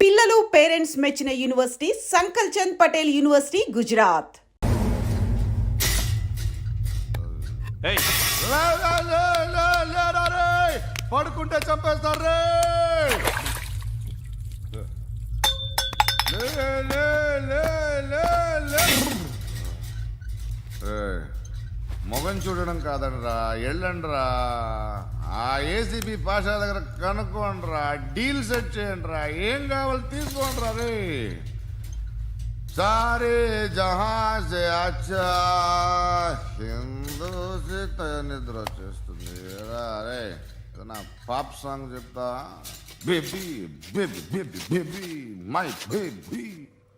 పిల్లలు పేరెంట్స్ మెచ్చిన university సంకల్ Chand Patel university Gujarat. పడుకుంటే చంపేస్తారు రే. మొగం చూడడం కాదండ్రా, వెళ్ళండ్రా. ఆ ఏసీబీ పాషా దగ్గర కనుక్కోండ్రా, డీల్ సెట్ చేయండిరా, ఏం కావాలి తీసుకోండిరా రే. సారే జహా సే అచ్చా హిందూ సే నిద్ర వచ్చేస్తుంది రే. నా పాప్ సాంగ్ చెప్తా. Baby baby baby baby my baby.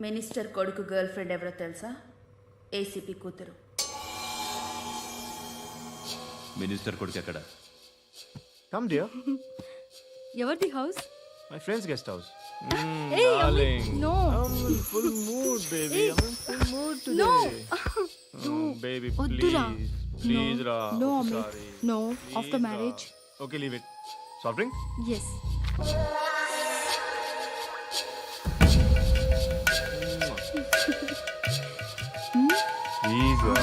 Minister కొడుకు గర్ల్ ఫ్రెండ్ ఎవరో తెలుసా? ఏసీపీ కూతురు. మినిస్టర్ కొడుకు ఎక్కడ? Come dear. ఎవరిది house? My friend's guest house. Hey, Darling. no. I'm in full mood, baby. Hey. I'm in full mood today. No. Baby, వద్దురా. please. Please, Ra. No, I'm Amit. sorry. No, Please, after Ra. marriage. Okay, leave it. Soft drink? Yes. Please, Ra.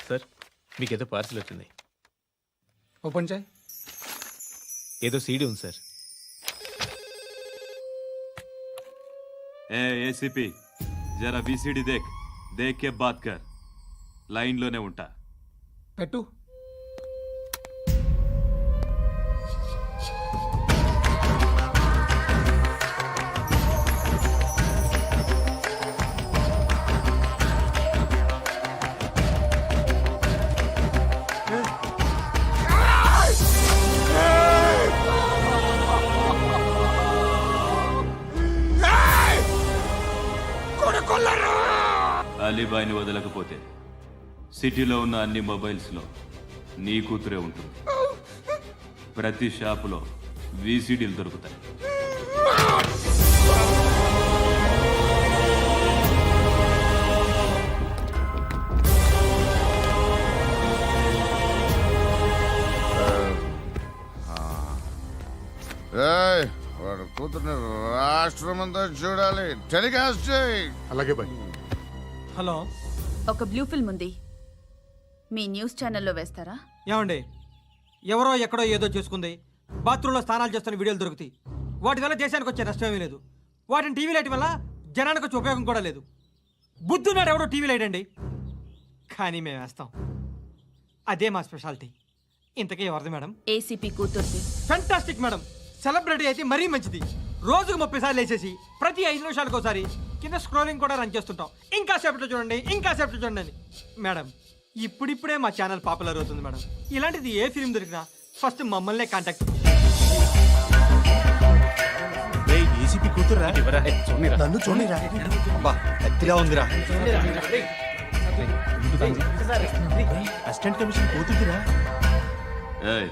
Sir, మీకేదో parcel వచ్చింది. Open చేయి. ఏదో CD ఉంది sir. ACP జరా VCD దేక్, దేకే బాత్ కర్. లైన్లోనే ఉంటా. పెట్టు. అలీబాయిని వదలకపోతే సిటీలో ఉన్న అన్ని మొబైల్స్లో నీ కూతురే ఉంటుంది. ప్రతి షాపులో వీసీడీలు దొరుకుతాయి. వాడు కూతుర్ని రాష్ట్రం అంతా చూడాలి. టెలికాస్ట్ చేయి. అలాగే బాయ్. హలో, ఒక బ్లూ ఫిల్మ్ ఉంది, మీ న్యూస్ ఛానల్లో వేస్తారా? ఏమండి? ఎవరో ఎక్కడో ఏదో చేసుకుంది, బాత్రూంలో స్నానాలు చేస్తున్న వీడియోలు దొరుకుతాయి. వాటి వల్ల దేశానికి వచ్చే నష్టమేమీ లేదు. వాటిని టీవీ లైట్ వల్ల జనానికి వచ్చే ఉపయోగం కూడా లేదు. బుద్ధున్నాడు ఎవడో టీవీ లైట్ అండి, కానీ మేము వేస్తాం. అదే మా స్పెషాలిటీ. ఇంతకీ ఎవరిది మేడం? ఏసీపీ కూతుర్ది. Fantastic madam. సెలబ్రిటీ అయితే మరీ మంచిది. రోజుకు 30 సార్లు వేసేసి ప్రతి 5 నిమిషాలకు ఒకసారి కింద స్క్రోలింగ్ కూడా రన్ చేస్తుంటాం. ఇంకా సేపట్లో చూడండి, ఇంకా సేపట్లో చూడండి అని. మేడం, ఇప్పుడిప్పుడే మా ఛానల్ పాపులర్ అవుతుంది మేడం. ఇలాంటిది ఏ ఫిల్మ్ దొరికినా ఫస్ట్ మమ్మల్నే కాంటాక్ట్. ఏసీపీ కూతురా? నన్ను చూడరా. బా, అతిలా ఉందిరా. అసిస్టెంట్ కమిషన్ కూతురురా. ఏయ్,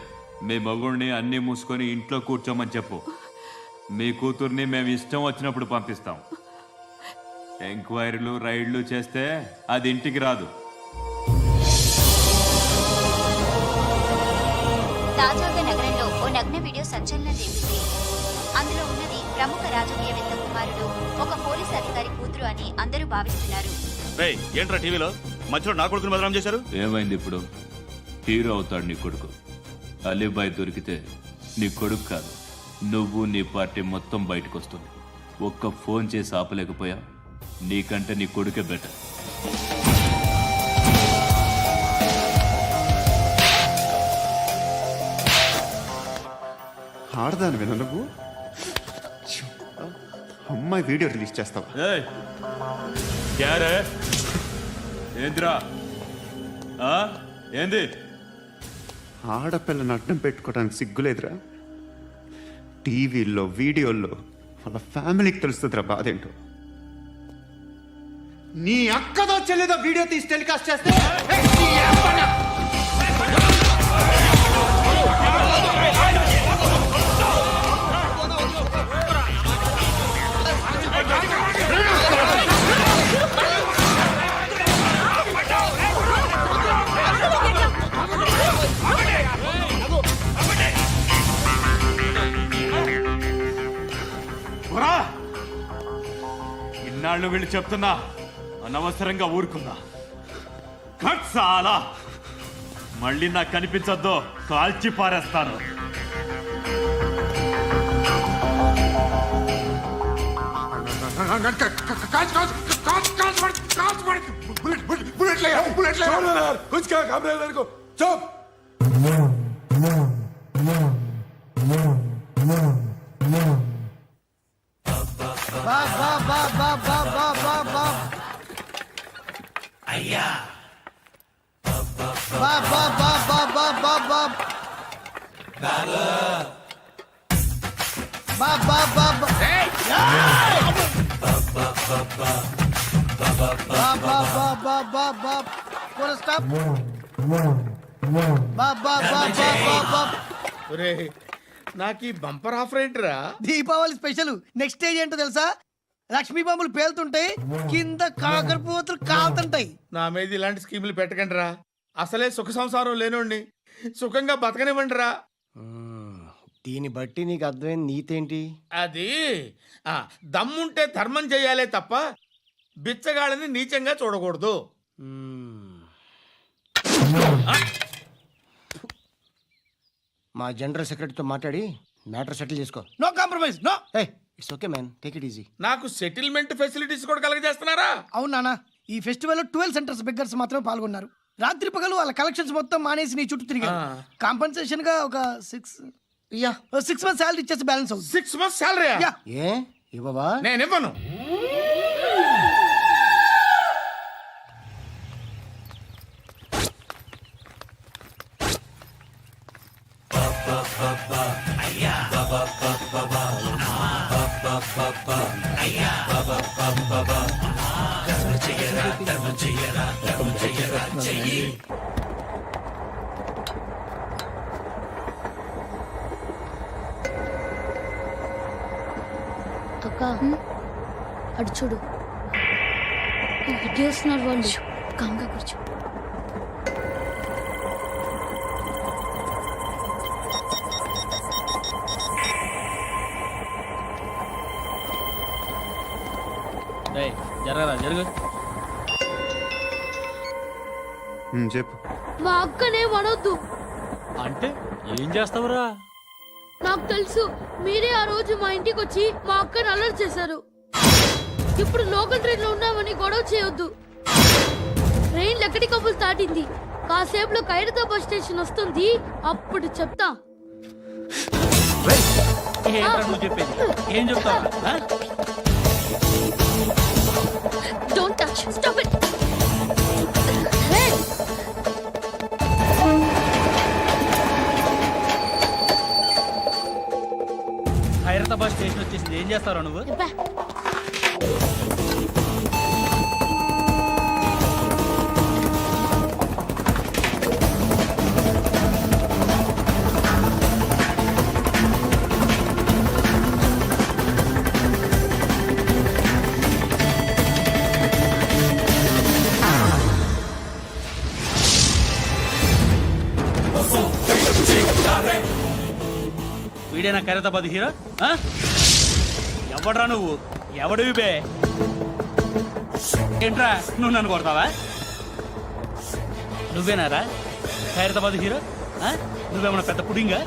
మీ మగుడిని అన్నీ మూసుకొని ఇంట్లో కూర్చోమని చెప్పు. మీ కూతుర్ని మేము ఇష్టం వచ్చినప్పుడు పంపిస్తాం. ఎంక్వైరీలు రైడ్లు చేస్తే అది ఇంటికి రాదు. తాజాగా నగరంలో ఓ నగ్న వీడియో సంచలనం రేపింది. అందులో ఉన్నది ప్రముఖ రాజకీయవేత్త కుమారుడు, ఒక పోలీస్ అధికారి కూతురు అని అందరూ భావిస్తున్నారు. ఏంట్రా టీవీలో మధ్యలో నా కొడుకుని బదనాం చేశారు? ఏమైంది ఇప్పుడు? హీరో అవుతాడు నీ కొడుకు. అలీబాయ్ దొరికితే నీ కొడుకు కాదు, నువ్వు నీ పార్టీ మొత్తం బయటకు వస్తుంది. ఒక్క ఫోన్ చేసి ఆపలేకపోయా, నీకంటే నీ కొడుకే బెటర్. ఆడదాను విన నువ్వు. అమ్మాయి వీడియో రిలీజ్ చేస్తావా? ఏంద్రా ఏంది? ఆడపిల్లని అడ్డం పెట్టుకోవడానికి సిగ్గులేదురా? టీవీల్లో వీడియోల్లో వాళ్ళ ఫ్యామిలీకి తెలుస్తుందిరా బాధేంటో. నీ అక్కదో చెల్లిదో వీడియో తీసి టెలికాస్ట్ చేస్తే ఇన్నాళ్ళు వీళ్ళు చెప్తున్నా అనవసరంగా ఊరుకున్నా కట్ చాలా మళ్ళీ నాకు కనిపించొద్దు కాల్చి పారేస్తాను. నాకు ఈ బంపర్ ఆఫర్ ఏంటిరా? దీపావళి స్పెషల్ నెక్స్ట్ స్టేజ్ ఏంటో తెలుసా? లక్ష్మీ బాంబులు పేలుతుంటాయి, కింద కాకరపువ్వుతులు కాలుతుంటాయి. నా మీద ఇలాంటి స్కీములు పెట్టకండి రా. అసలే సుఖ సంసారం లేనోడిని సుఖంగా బతకనివ్వండి రా. దీన్ని బట్టి నీకు అర్థమైన నీతేంటి? అది దమ్ముంటే ధర్మం చేయాలే తప్ప బిచ్చగాళ్ళని నీచంగా చూడకూడదు. మా జనరల్ సెక్రటరీతో మాట్లాడి మ్యాటర్ సెటిల్ చేసుకో. No compromise, no. It's okay man, take it easy. నాకు సెటిల్మెంట్ ఫెసిలిటీస్ కూడా కలగజేస్తున్నారా? అవును నాన్న, ఈ ఫెస్టివల్ 12 సెంటర్స్ బెగ్గర్స్ మాత్రమే పాల్గొన్నారు. రాత్రి పగలు వాళ్ళ కలెక్షన్స్ మొత్తం మానేసి నీ చుట్టూ తిరిగారు. కాంపన్సేషన్ గా ఒక 6 మంత్స్ సాలరీ ఇచ్చేసి బ్యాలెన్స్ అవుతుంది. 6 months సాలరీ? ఏ ఇవ్వవా? నేను ఇవ్వను. అక్క అటు చూడు, ఇటు వస్తున్నారు వాళ్ళు. కాంగా కూర్చో. జరగరా జరుగు. చెప్పు. మా అక్కనే వనొద్దు. అంటే ఏం చేస్తావురా? నాకు తెలుసు, మీరే ఆ రోజు మా ఇంటికి వచ్చి మా అక్కని అల్లరి చేశారు. ఇప్పుడు లోకల్ ట్రైన్ లో ఉన్నామని గొడవ చేయొద్దు. ట్రైన్ లక్కడి కబుల్ దాటింది. కాసేపులో ఖైరతాబాద్ స్టేషన్ వస్తుంది, అప్పుడు చెప్తా. నువ్వు చెప్పేది ఏం చెప్తావు? Don't touch. Stop it. Hyderabad station వచ్చేసింది, ఏం చేస్తారా నువ్వు? వీడేనా ఖైరతాబాద్ హీరో? ఎవడ్రా నువ్వు? ఎవడివి బే? ఏంట్రా నువ్వు నన్ను కొడతావా? నువ్వేనారా ఖైరతాబాద్ హీరో? నువ్వేమన్నా పెద్ద పుడింగా?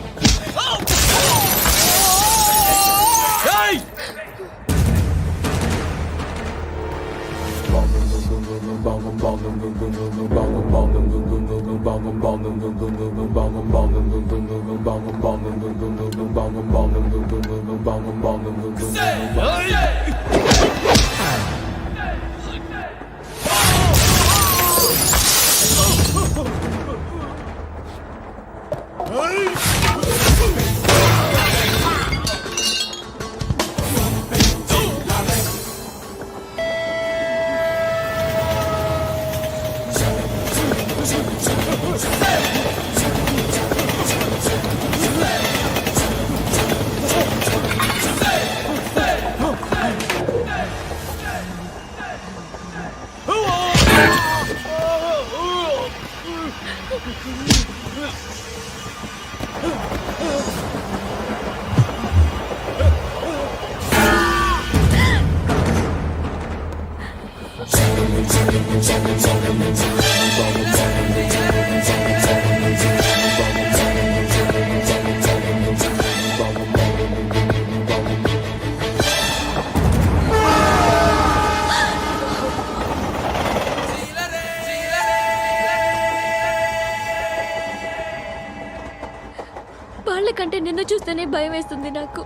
చూస్తేనే భయం వేస్తుంది నాకు.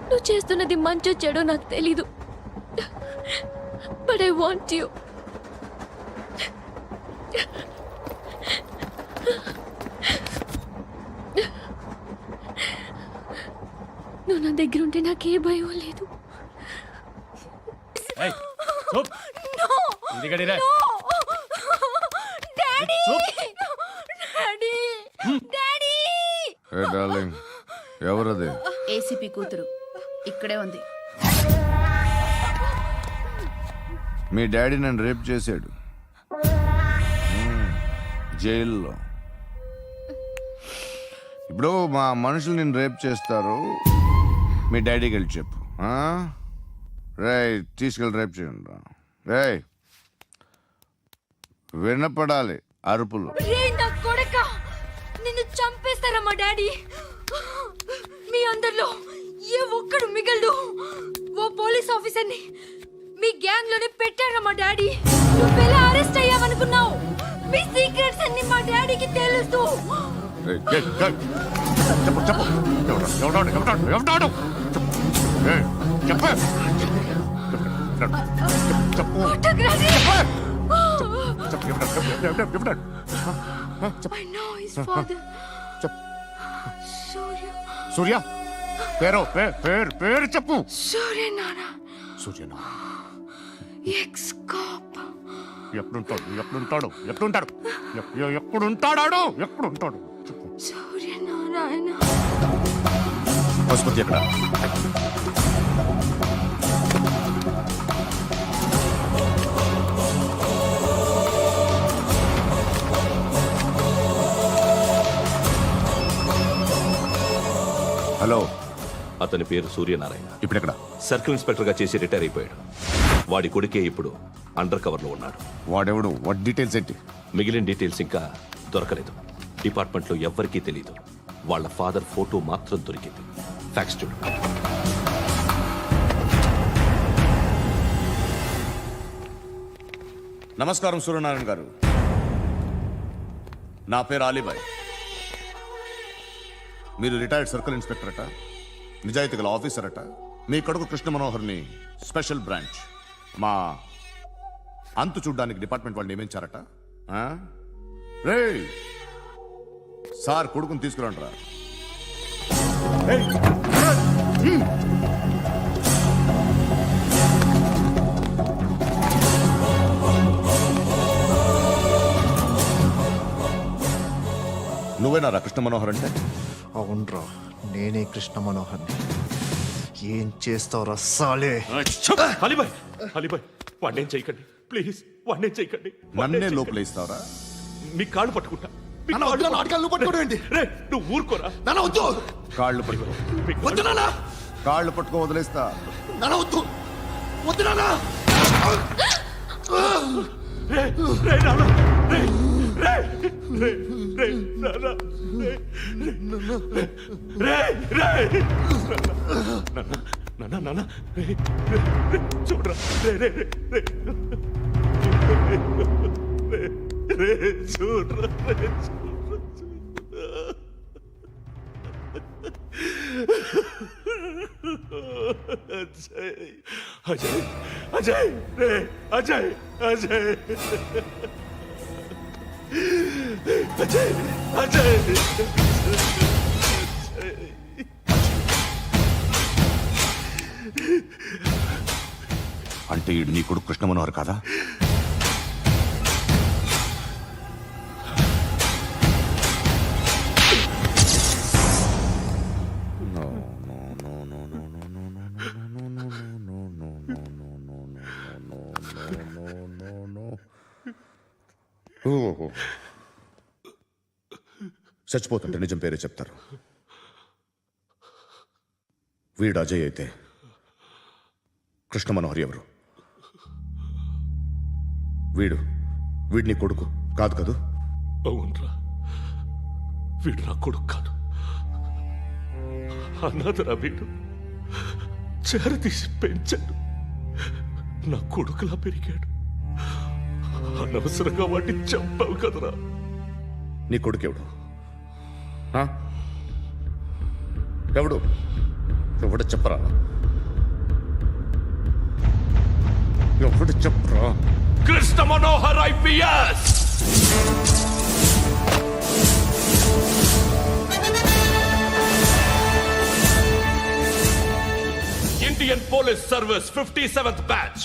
నువ్వు చేస్తున్నది మంచో చెడో నాకు తెలీదు. But I want you. నువ్వు నా దగ్గర ఉంటే నాకే భయం లేదు. ఏయ్, చూప్. ఇంటికాడి రా. ఏ డార్లింగ్, ఎవరది? ఏసీపీ కూతురు ఇక్కడే ఉంది. మీ డాడీ నన్ను రేప్ చేశాడు జైల్లో. ఇప్పుడు మా మనుషులు నిన్ను రేప్ చేస్తారు, మీ డాడీకి వెళ్ళి చెప్పు. రే తీసుకెళ్ళి రేప్ చేయండి. రే వినపడాలి అరుపులు. నిన్ను చంపేస్తారా మా డాడీ? మీ అందరిలో ఏ ఒక్కడు మిగలడు. ఓ పోలీస్ ఆఫీసర్ని మీ గ్యాంగ్ లోనే పెట్టారా మా డాడీ? నువ్వెలా అరెస్ట్ అయ్యావనుకున్నావు? మీ సీక్రెట్స్ అన్ని మా డాడీకి తెలుసు. రేయ్, ఏయ్, ఏయ్, చెప్పు చెప్పు ఎవడాడు? ఏయ్, చెప్పు చెప్పు ఫోటోగ్రఫీ. ఎవడాడు? I know his father. సూర్య. సూర్య పేరు చెప్పు. సూర్య నాన్న. సూర్య ఎక్స్ కాప్. ఎప్పుడుంటాడు చెప్పు. సూర్య నారాయణ. పశుపతి ఎక్కడ? హలో, అతని పేరు సూర్యనారాయణ. ఇప్పుడెక్కడ? సర్కిల్ ఇన్స్పెక్టర్ గా చేసి రిటైర్ అయిపోయాడు. వాడి కొడుకే ఇప్పుడు అండర్ కవర్ లో ఉన్నాడు. వాడెవడు? వాట్ డీటెయిల్స్ ఏంటి? మిగిలిన డీటెయిల్స్ ఇంకా దొరకలేదు. డిపార్ట్మెంట్ లో ఎవ్వరికీ తెలియదు. వాళ్ళ ఫాదర్ ఫోటో మాత్రం దొరికింది. ఫ్యాక్స్ చూడు. నమస్కారం సూర్యనారాయణ గారు. నా పేరు అలీబాయ్. మీరు రిటైర్డ్ సర్కిల్ ఇన్స్పెక్టర్ అట, నిజాయితీ గల ఆఫీసర్ అట. మీ కొడుకు కృష్ణ మనోహర్ని స్పెషల్ బ్రాంచ్ మా అంతు చూడ్డానికి డిపార్ట్మెంట్ వాళ్ళు నియమించారట. రే సార్ కొడుకుని తీసుకురండి రా. నువ్వేనారా కృష్ణ మనోహర్ అంటే? అవునరా, నేనే కృష్ణ మనోహర్ని. ఏం చేస్తావురా సాలే? అలీబాయ్, వాడినేం చేయకండి ప్లీజ్, వాడినేం చేయకండి. నన్నే లోపలేస్తావరా? మీ కాళ్ళు పట్టుకుంటా. నువ్వు ఊరుకోరా. కాళ్ళు పట్టుకో. కాళ్ళు పట్టుకో వదిలేస్తా. చూడరా, చూడరా. అజయ్ అజయ్ అజయ్ అజయ్ అజయ్ అజయ్ అంటే ఈడు నీ కొడుకు కృష్ణ మనోహర్ కాదా? చచ్చిపోతుంటే నిజం పేరే చెప్తారు. వీడు అజయ్ అయితే కృష్ణ మనోహర్ ఎవరు? వీడిని కొడుకు కాదు కదూ? అవునరా, వీడు నా కొడుకు కాదు. అనాథరా వీడు. చేరతీసి పెంచాడు. నా కొడుకులా పెరిగాడు. అనవసరంగా వాడిని చంపావు కదరా. నీ కొడుకెవడు? ఎవడు ఎవడు చెప్పరా ఎవడు చెప్పరా Krishna Manohar IPS Indian police service 57th batch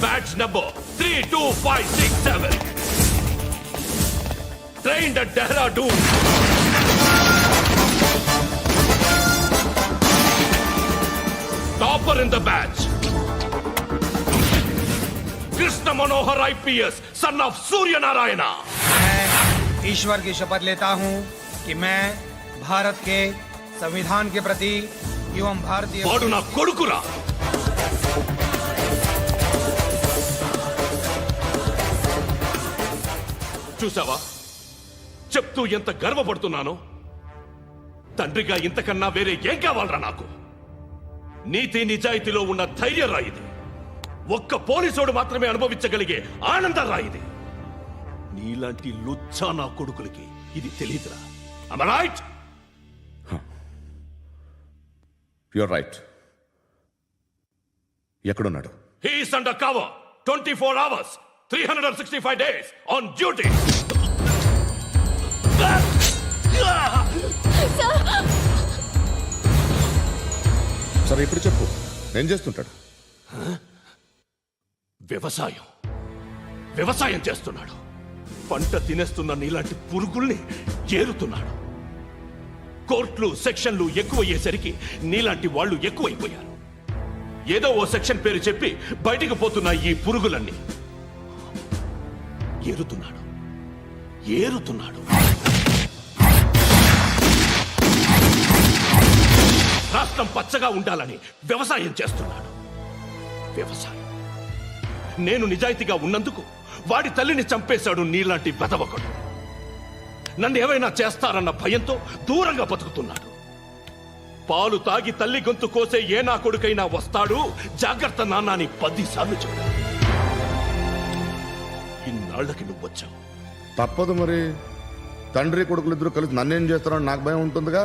batch number 32567 trained at Dehradun. Topper in the batch. Krishna Manohar IPS, son of Surya Narayana. मैं ईश्वर की शपथ लेता हूँ कि मैं भारत के संविधान के प्रति एवं भारतीय వాడు నా కొడుకురా. చూసావా చెప్తూ ఎంత గర్వపడుతున్నానో. తండ్రిగా ఇంతకన్నా వేరే ఏం కావాలరా నాకు? నీతి నిజాయితీలో ఉన్న ధైర్యం రా ఇది. ఒక్క పోలీసోడు మాత్రమే అనుభవించగలిగే ఆనందం రా ఇది. నీలాంటి లుచ్చా నా కొడుకులకి ఇది తెలియదురా. Am I right? You're right. ఎక్కడున్నాడు? He is under cover 24 hours 365 days on duty. సరే ఇప్పుడు చెప్పు, ఏం చేస్తుంటాడు? వ్యవసాయం చేస్తున్నాడు. పంట తినేస్తున్న నీలాంటి పురుగుల్ని ఏరుతున్నాడు. కోర్టులు సెక్షన్లు ఎక్కువయ్యేసరికి నీలాంటి వాళ్ళు ఎక్కువైపోయారు. ఏదో ఓ సెక్షన్ పేరు చెప్పి బయటికి పోతున్న ఈ పురుగులన్నీ ఏరుతున్నాడు. రాష్ట్రం పచ్చగా ఉండాలని వ్యవసాయం చేస్తున్నాడు. నేను నిజాయితీగా ఉన్నందుకు వాడి తల్లిని చంపేశాడు నీలాంటి వెధవకుడు. నన్ను ఏమైనా చేస్తారన్న భయంతో దూరంగా బతుకుతున్నాడు. పాలు తాగి తల్లి గొంతు కోసే ఏ నా కొడుకైనా వస్తాడు, జాగ్రత్త నాన్న అని 10 సార్లు చెప్పాడు. ఇన్నాళ్ళకి నువ్వు వచ్చావు. తప్పదు మరి. తండ్రి కొడుకులు ఇద్దరు కలిసి నన్నేం చేస్తారని నాకు భయం ఉంటుందిగా.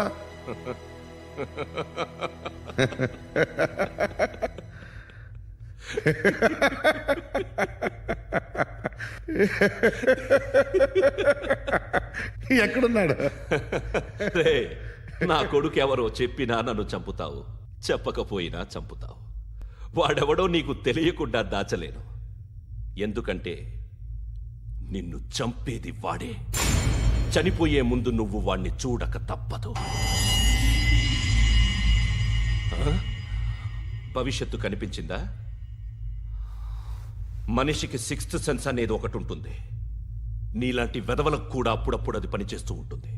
ఎక్కడున్నాడు? నా కొడుకు ఎవరో చెప్పినా నన్ను చంపుతావు, చెప్పకపోయినా చంపుతావు. వాడెవడో నీకు తెలియకుండా దాచలేను. ఎందుకంటే నిన్ను చంపేది వాడే. చనిపోయే ముందు నువ్వు వాణ్ణి చూడక తప్పదు. భవిష్యత్తు కనిపించిందా? మనిషికి 6th సెన్స్ అనేది ఒకటి ఉంటుంది. నీలాంటి వెధవలకు కూడా అప్పుడప్పుడు అది పనిచేస్తూ ఉంటుంది.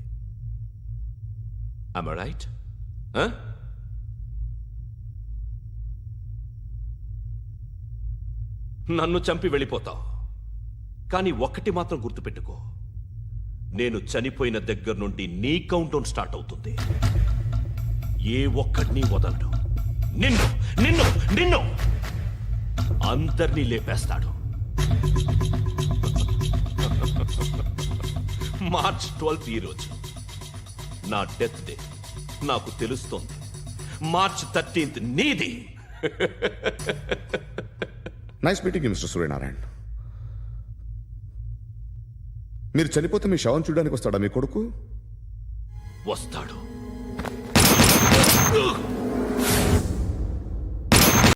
Am I right? నన్ను చంపి వెళ్ళిపోతావు. కానీ ఒక్కటి మాత్రం గుర్తుపెట్టుకో, నేను చనిపోయిన దగ్గర నుండి నీ కౌంటౌన్ స్టార్ట్ అవుతుంది. ఏ ఒక్కడిని వదలడు. నిన్ను అందరినీ లేపేస్తాడు. మార్చ్ 12th ఈ రోజు నా డెత్ డే. నాకు తెలుస్తోంది. మార్చ్ 13th నీది. Nice meeting mister Suryanarayan. మీరు చనిపోతే మీ శవం చూడడానికి వస్తాడా మీ కొడుకు? వస్తాడు.